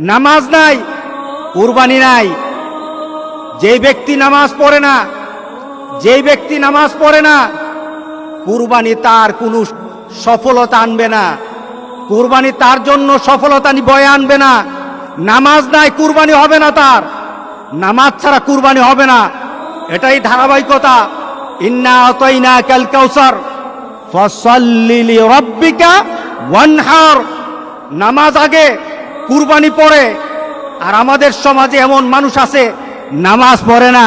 নামাজ নাই, কুরবানি নাই। যেই ব্যক্তি নামাজ পড়ে না, যেই ব্যক্তি নামাজ পড়ে না, কুরবানি তার কোনো সফলতা আনবে না, কুরবানি তার জন্য সফলতা বয়ে আনবে না। নামাজ নাই, কুরবানি হবে না তার, নামাজ ছাড়া কুরবানি হবে না। এটাই ধারাবাহিকতা। ইন্না আতাইনাকাল কাউসার ফাসাল্লি লিরাব্বিকা ওয়ানহার। নামাজ আগে, কুরবানি পড়ে। আর আমাদের সমাজে এমন মানুষ আছে নামাজ পড়ে না,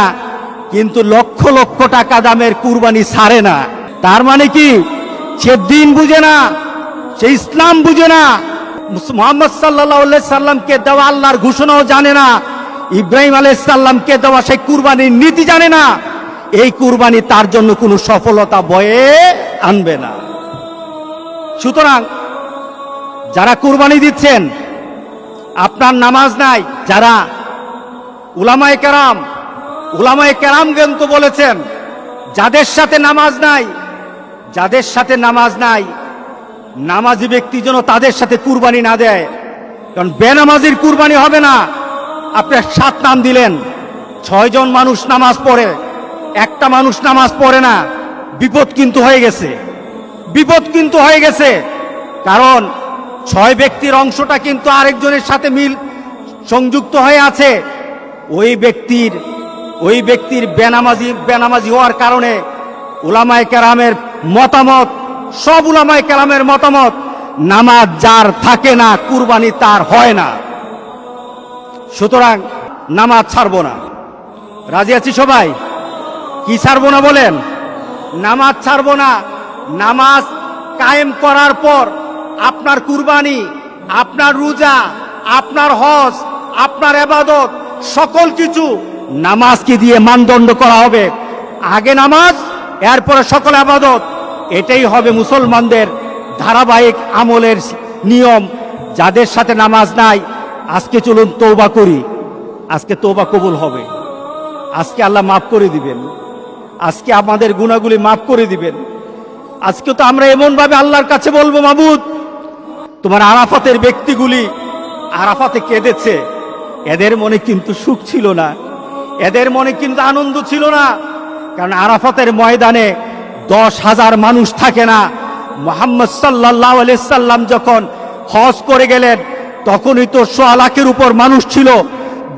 কিন্তু লক্ষ লক্ষ টাকা দামের কুরবানি ছাড়ে না। তার মানে কি? সে দিন বুঝে না, সে ইসলাম বুঝে না, মুহাম্মদ সাল্লাল্লাহু আলাইহি সাল্লামকে দেওয়া আল্লাহর ঘোষণাও জানে না, ইব্রাহিম আলাইহিস সালামকে দেওয়া সেই কুরবানির নীতি জানে না। এই কুরবানি তার জন্য কোনো সফলতা বয়ে আনবে না। সুতরাং যারা কুরবানি দিচ্ছেন, আপনার নামাজ নাই, যারা উলামায়ে কেরাম কিন্তু বলেছেন, যাদের সাথে নামাজ নাই, যাদের সাথে নামাজ নাই, নামাজি ব্যক্তি যেন তাদের সাথে কুরবানি না দেয়। কারণ বেনামাজির কুরবানি হবে না। আপনি 7 নাম দিলেন, 6 জন মানুষ নামাজ পড়ে, একটা মানুষ নামাজ পড়ে না, বিপদ কিন্তু হয়ে গেছে, বিপদ কিন্তু হয়ে গেছে। কারণ 6 ব্যক্তির অংশটা কিন্তু আরেকজনের সাথে মিল সংযুক্ত হয়ে আছে। ওই ব্যক্তির বেনামাজি হওয়ার কারণে উলামায়ে কেরামের মতামত, সব উলামায়ে কেরামের মতামত, নামাজ যার থাকে না কুরবানি তার হয় না। সুতরাং নামাজ ছাড়বো না। রাজি আছি সবাই? কি ছাড়বো না বলেন? নামাজ ছাড়বো না। নামাজ কায়েম করার পর আপনার কুরবানি, আপনার রোজা, আপনার হজ, আপনার ইবাদত, সকল কিছু নামাজকে দিয়ে মানদণ্ড করা হবে। আগে নামাজ, এরপরে সকল ইবাদত। এটাই হবে মুসলমানদের ধারাবাহিক আমলের নিয়ম। যাদের সাথে নামাজ নাই, আজকে চলুন তওবা করি। আজকে তওবা কবুল হবে, আজকে আল্লাহ মাফ করে দিবেন, আজকে আমাদের গুনাহগুলি মাফ করে দিবেন। আজকে তো আমরা এমন ভাবে আল্লাহর কাছে বলবো, মাবুদ, তোমার আরাফাতের ব্যক্তিগুলি আরাফাতে কেঁদেছে, এদের মনে কিন্তু সুখ ছিল না, এদের মনে কিন্তু আনন্দ ছিল না। কারণ আরাফাতের ময়দানে 10,000 মানুষ থাকে না। মুহাম্মদ সাল্লাল্লাহু আলাইহি সাল্লাম যখন হজ করে গেলেন, তখনই তো 100 লাখের উপর মানুষ ছিল।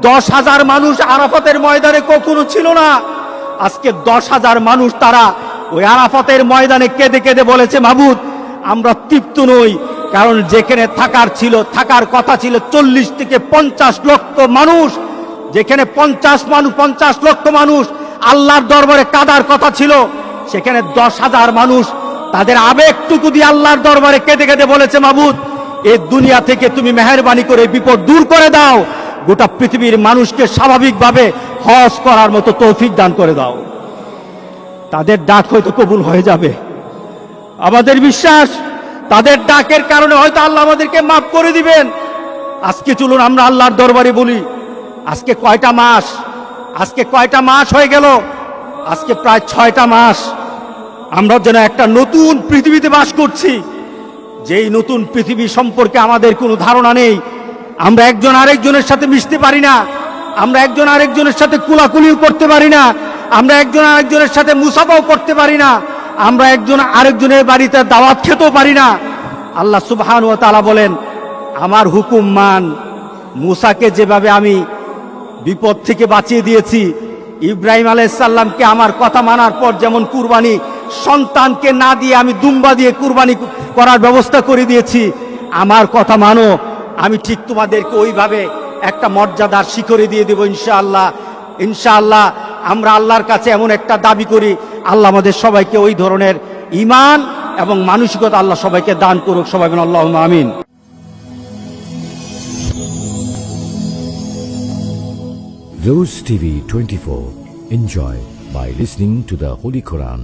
10,000 মানুষ আরাফাতের ময়দানে কখনো ছিল না। আজকে 10,000 মানুষ তারা ওই আরাফাতের ময়দানে কেঁদে কেঁদে বলেছে, মাবুদ, আমরা তৃপ্ত নই। কারণ যেখানে থাকার কথা ছিল 40 থেকে 50 লক্ষ মানুষ, যেখানে 50 লক্ষ মানুষ আল্লাহর দরবারে কাঁদার কথা ছিল, সেখানে 10,000 মানুষ তাদের আবেগটুকু দিয়ে আল্লাহর দরবারে কেঁদে কেঁদে বলেছে, মাবুদ, এই দুনিয়া থেকে তুমি মেহেরবানি করে বিপদ দূর করে দাও, গোটা পৃথিবীর মানুষকে স্বাভাবিকভাবে হজ করার মতো তৌফিক দান করে দাও। তাদের ডাক হয়তো কবুল হয়ে যাবে। আমাদের বিশ্বাস, তাদের ডাকের কারণে হয়তো আল্লাহ আমাদেরকে মাফ করে দিবেন। আজকে চলুন আমরা আল্লাহর দরবারে বলি, আজকে কয়টা মাস হয়ে গেল? আজকে প্রায় 6টা মাস আমরা যেন একটা নতুন পৃথিবীতে বাস করছি। যেই নতুন পৃথিবী সম্পর্কে আমাদের কোনো ধারণা নেই। আমরা একজন আরেকজনের সাথে মিশতে পারি না, আমরা একজন আরেকজনের সাথে কুলাকুলিও করতে পারি না, আমরা একজন আরেকজনের সাথে মুসাফাও করতে পারি না, আমরা একজন আরেকজনের বাড়িতে দাওয়াত খেতেও পারি না। আল্লাহ সুবহানাহু ওয়া তাআলা বলেন, আমার হুকুম মান। মুসাকে যেভাবে আমি বিপদ থেকে বাঁচিয়ে দিয়েছি, ইব্রাহিম আলাইহিস সালামকে আমার কথা মানার পর যেমন কুরবানি সন্তানকে না দিয়ে আমি দুম্বা দিয়ে কুরবানি করার ব্যবস্থা করে দিয়েছি, আমার কথা মানো, আমি ঠিক তোমাদেরকে ওইভাবে একটা মর্যাদার শিখরে দিয়ে দেব ইনশাআল্লাহ। ইনশাআল্লাহ আমরা আল্লাহর কাছে এমন একটা দাবি করি, আল্লাহ আমাদের সবাইকে ওই ধরনের ঈমান এবং মানসিকতা আল্লাহ সবাইকে দান করুক। সবাই বলেন আল্লাহুম্মা আমিন। Rose TV 24. Enjoy by listening to the Holy Quran.